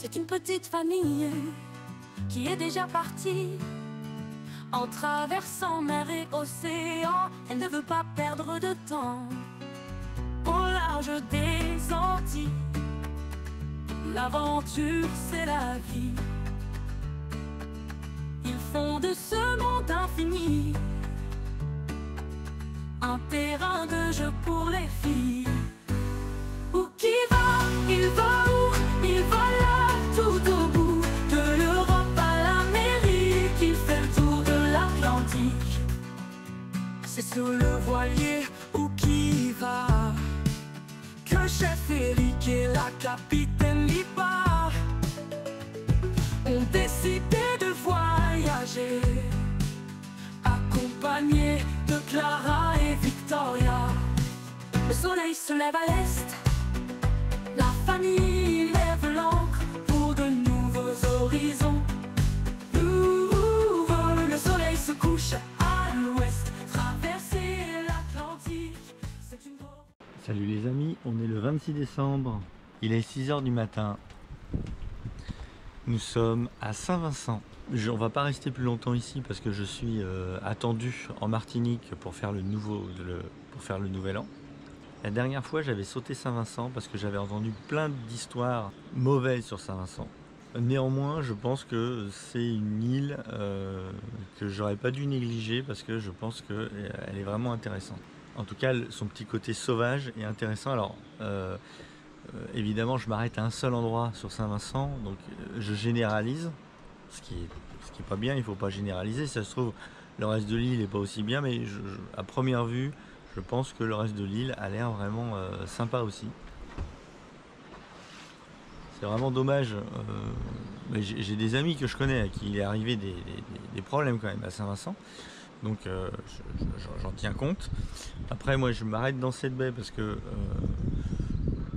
C'est une petite famille qui est déjà partie. En traversant mer et océan, elle ne veut pas perdre de temps. Au large des Antilles, l'aventure c'est la vie. Ils font de ce monde infini un terrain de jeu pour les filles. Où qui va, il va où? Il va là, tout au bout de l'Europe à l'Amérique. Il fait le tour de l'Atlantique. C'est sur le voilier où qui va que chef Eric et la capitaine Lipa ont décidé de voyager, accompagnés de Clara et Victoria. Le soleil se lève à l'est, la famille lève l'ancre pour de nouveaux horizons. Le soleil se couche à l'ouest, traverser l'Atlantique, c'est une drôle. Salut les amis, on est le 26 décembre, il est 6 h du matin. Nous sommes à Saint-Vincent. On va pas rester plus longtemps ici parce que je suis attendu en Martinique pour faire le nouvel an. La dernière fois j'avais sauté Saint-Vincent parce que j'avais entendu plein d'histoires mauvaises sur Saint-Vincent. Néanmoins je pense que c'est une île que j'aurais pas dû négliger parce que je pense qu'elle est vraiment intéressante. En tout cas son petit côté sauvage est intéressant. Alors évidemment je m'arrête à un seul endroit sur Saint-Vincent, donc je généralise, ce qui est pas bien, il faut pas généraliser. Si ça se trouve le reste de l'île est pas aussi bien, mais à première vue je pense que le reste de l'île a l'air vraiment sympa aussi. C'est vraiment dommage, mais j'ai des amis que je connais à qui il est arrivé des problèmes quand même à Saint-Vincent, donc j'en tiens compte. Après moi je m'arrête dans cette baie parce que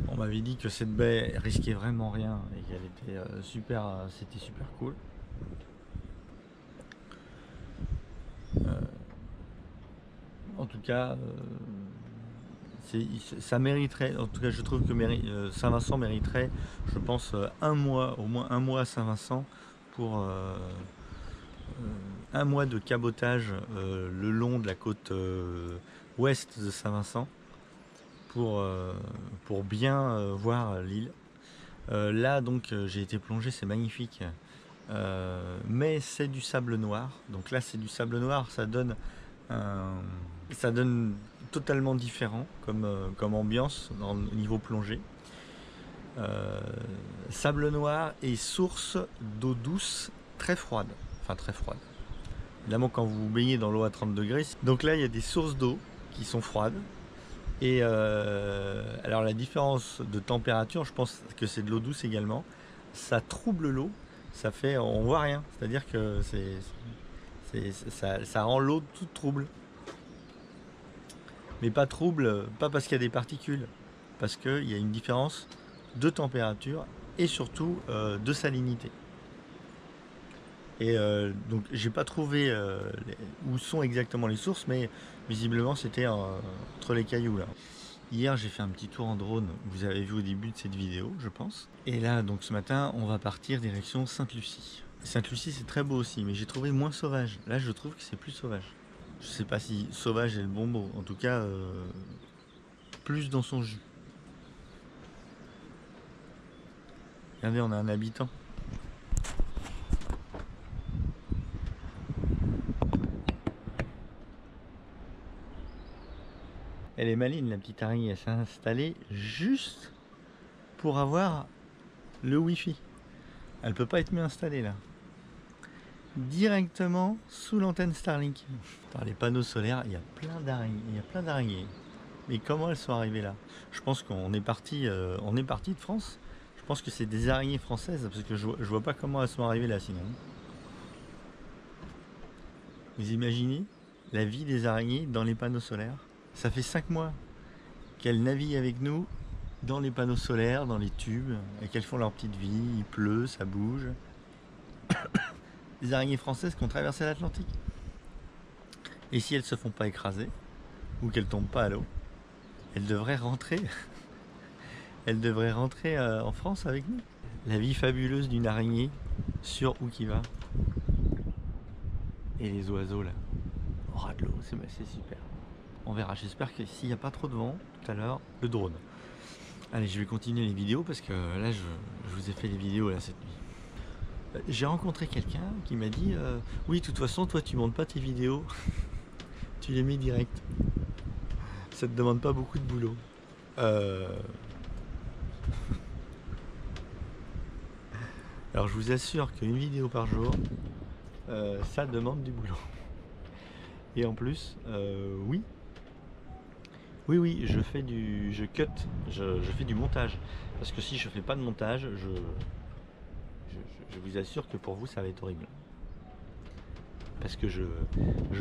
on m'avait dit que cette baie risquait vraiment rien et qu'elle était c'était super cool. En tout cas, ça mériterait, en tout cas je trouve que Saint-Vincent mériterait, je pense, un mois, au moins un mois à Saint-Vincent pour un mois de cabotage le long de la côte ouest de Saint-Vincent pour bien voir l'île. Là donc j'ai été plongé, c'est magnifique, mais c'est du sable noir, donc là c'est du sable noir, ça donne totalement différent comme ambiance au niveau plongée. Sable noir et source d'eau douce très froide, enfin très froide. Évidemment quand vous vous baignez dans l'eau à 30 degrés, donc là il y a des sources d'eau qui sont froides. Et alors la différence de température, je pense que c'est de l'eau douce également, ça trouble l'eau, ça fait, on voit rien, c'est-à-dire que ça rend l'eau toute trouble. Mais pas trouble, pas parce qu'il y a des particules, parce qu'il y a une différence de température et surtout de salinité. Et donc j'ai pas trouvé où sont exactement les sources, mais visiblement c'était entre les cailloux là. Hier j'ai fait un petit tour en drone, vous avez vu au début de cette vidéo je pense. Et là donc ce matin on va partir direction Sainte-Lucie. Sainte-Lucie c'est très beau aussi, mais j'ai trouvé moins sauvage. Là je trouve que c'est plus sauvage. Je sais pas si sauvage est le bon mot, en tout cas plus dans son jus. Regardez, on a un habitant. Elle est maligne la petite araignée, elle s'est installée juste pour avoir le wifi. Elle peut pas être mieux installée là. Directement sous l'antenne Starlink. Dans les panneaux solaires, il y a plein d'araignées. Mais comment elles sont arrivées là? Je pense qu'on est parti de France. Je pense que c'est des araignées françaises parce que je vois pas comment elles sont arrivées là sinon. Vous imaginez la vie des araignées dans les panneaux solaires? Ça fait 5 mois qu'elles naviguent avec nous dans les panneaux solaires, dans les tubes, et qu'elles font leur petite vie, il pleut, ça bouge. Des araignées françaises qui ont traversé l'Atlantique. Et si elles ne se font pas écraser, ou qu'elles ne tombent pas à l'eau, elles devraient rentrer. Elles devraient rentrer en France avec nous. La vie fabuleuse d'une araignée sur Ukiva. Et les oiseaux là, au ras de l'eau, c'est super. On verra, j'espère que s'il n'y a pas trop de vent tout à l'heure, le drone. Allez, je vais continuer les vidéos parce que là, je vous ai fait les vidéos là cette nuit. J'ai rencontré quelqu'un qui m'a dit oui, de toute façon, toi, tu montes pas tes vidéos, tu les mets direct. Ça te demande pas beaucoup de boulot. Alors, je vous assure qu'une vidéo par jour, ça demande du boulot. Et en plus, oui, je fais je cut, je fais du montage. Parce que si je fais pas de montage, je vous assure que pour vous ça va être horrible. Parce que je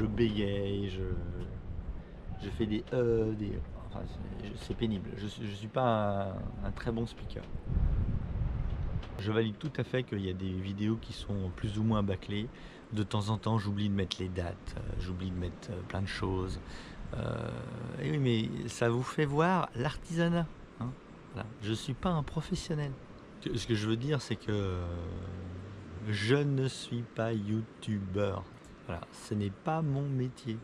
bégaye, je fais des enfin, c'est pénible. Je suis pas un très bon speaker. Je valide tout à fait qu'il y a des vidéos qui sont plus ou moins bâclées. De temps en temps, j'oublie de mettre les dates, j'oublie de mettre plein de choses. Et oui, mais ça vous fait voir l'artisanat. Hein, voilà. Je ne suis pas un professionnel. Ce que je veux dire, c'est que je ne suis pas youtubeur. Voilà, ce n'est pas mon métier.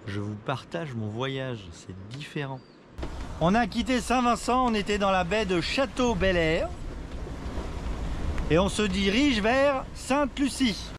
Je vous partage mon voyage, c'est différent. On a quitté Saint-Vincent, on était dans la baie de Château-Bel-Air. Et on se dirige vers Sainte-Lucie.